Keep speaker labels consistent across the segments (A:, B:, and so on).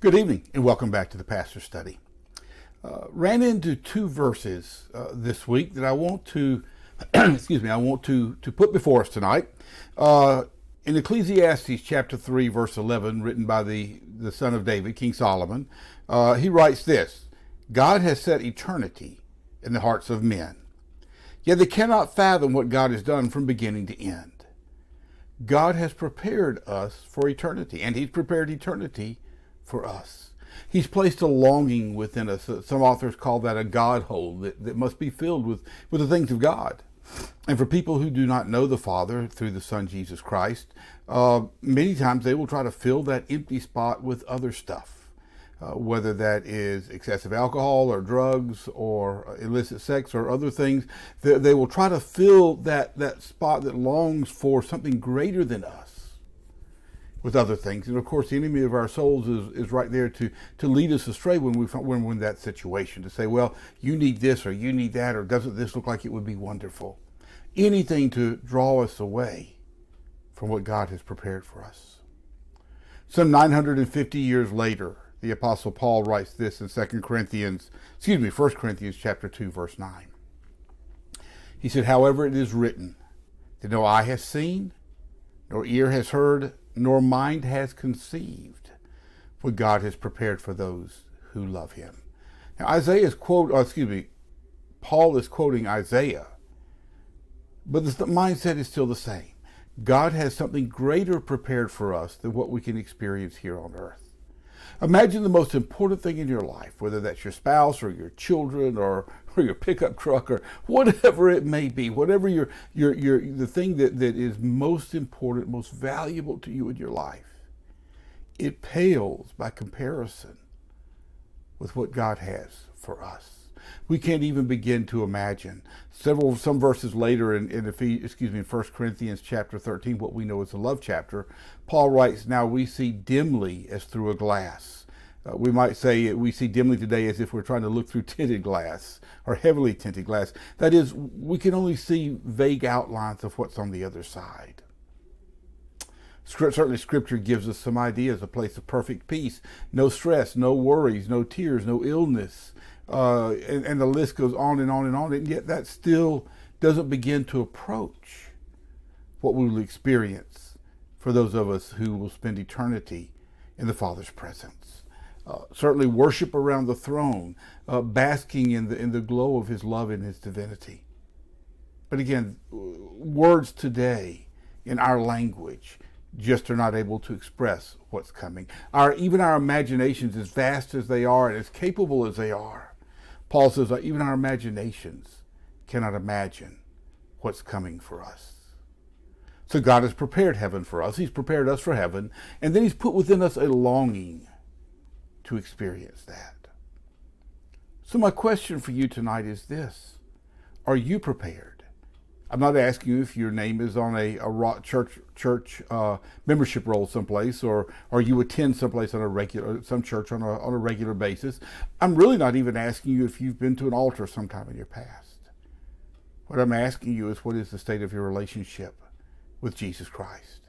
A: Good evening and welcome back to the Pastor Study. Ran into two verses this week that I want to, I want to put before us tonight. In Ecclesiastes chapter 3, verse 11, written by the son of David, King Solomon, he writes this: God has set eternity in the hearts of men, yet they cannot fathom what God has done from beginning to end. God has prepared us for eternity, and He's prepared eternity for us. He's placed a longing within us. Some authors call that a God hole that must be filled with the things of God. And for people who do not know the Father through the Son Jesus Christ, many times they will try to fill that empty spot with other stuff, whether that is excessive alcohol or drugs or illicit sex or other things. They will try to fill that spot that longs for something greater than us with other things. And of course, the enemy of our souls is right there to lead us astray when we're in that situation, to say, well, you need this or you need that, or doesn't this look like it would be wonderful? Anything to draw us away from what God has prepared for us. Some 950 years later, the Apostle Paul writes this in 1 Corinthians chapter 2, verse 9. He said, however, it is written that no eye has seen, nor ear has heard, nor mind has conceived what God has prepared for those who love Him. Now, Paul is quoting Isaiah, but the mindset is still the same. God has something greater prepared for us than what we can experience here on earth. Imagine the most important thing in your life, whether that's your spouse or your children or your pickup truck or whatever it may be, whatever the thing that is most important, most valuable to you in your life. It pales by comparison with what God has for us. We can't even begin to imagine. Some verses later in 1 Corinthians chapter 13, what we know as the love chapter, Paul writes, now we see dimly as through a glass. We might say we see dimly today as if we're trying to look through tinted glass or heavily tinted glass. That is, we can only see vague outlines of what's on the other side. Certainly Scripture gives us some ideas, a place of perfect peace, no stress, no worries, no tears, no illness, and the list goes on and on and on, and yet that still doesn't begin to approach what we will experience for those of us who will spend eternity in the Father's presence. Certainly worship around the throne, basking in the glow of His love and His divinity. But again, words today in our language just are not able to express what's coming. Even our imaginations, as vast as they are and as capable as they are, Paul says even our imaginations cannot imagine what's coming for us. So God has prepared heaven for us. He's prepared us for heaven, and then He's put within us a longing to experience that. So my question for you tonight is this: are you prepared? I'm not asking you if your name is on a church membership roll someplace, or you attend someplace some church on a regular basis. I'm really not even asking you if you've been to an altar sometime in your past. What I'm asking you is, what is the state of your relationship with Jesus Christ?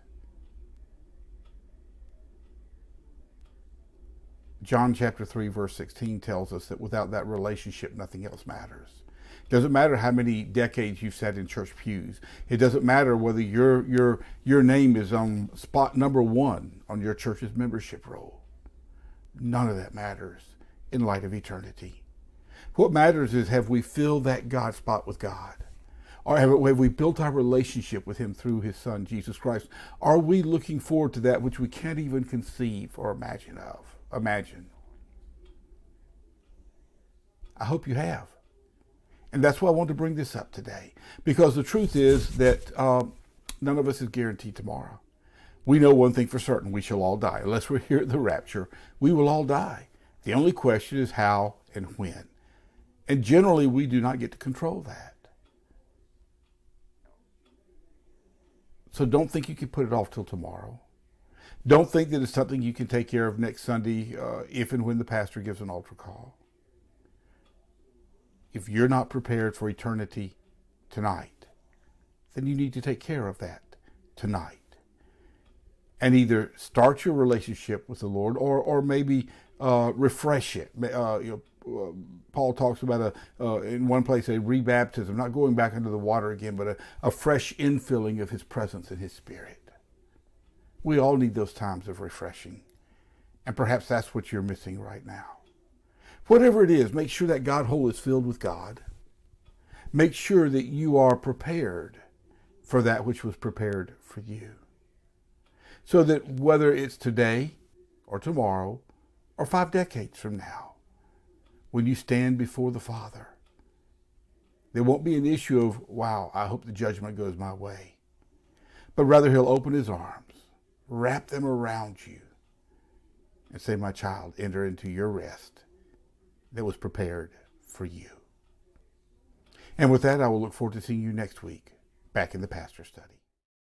A: John chapter 3, verse 16 tells us that without that relationship, nothing else matters. It doesn't matter how many decades you've sat in church pews. It doesn't matter whether your name is on spot number 1 on your church's membership roll. None of that matters in light of eternity. What matters is, have we filled that God spot with God? Or have we built our relationship with Him through His Son, Jesus Christ? Are we looking forward to that which we can't even conceive or imagine? I hope you have. And that's why I want to bring this up today. Because the truth is that none of us is guaranteed tomorrow. We know one thing for certain: we shall all die. Unless we're here at the rapture, we will all die. The only question is how and when. And generally, we do not get to control that. So don't think you can put it off till tomorrow. Don't think that it's something you can take care of next Sunday if and when the pastor gives an altar call. If you're not prepared for eternity tonight, then you need to take care of that tonight. and either start your relationship with the Lord, or maybe refresh it. Paul talks about in one place a rebaptism, not going back into the water again, but a fresh infilling of His presence and His Spirit. We all need those times of refreshing, and perhaps that's what you're missing right now. Whatever it is, make sure that God hole is filled with God. Make sure that you are prepared for that which was prepared for you. So that whether it's today or tomorrow or 5 decades from now, when you stand before the Father, there won't be an issue of, wow, I hope the judgment goes my way. But rather He'll open His arms, wrap them around you, and say, my child, enter into your rest that was prepared for you. And with that, I will look forward to seeing you next week back in the Pastor Study.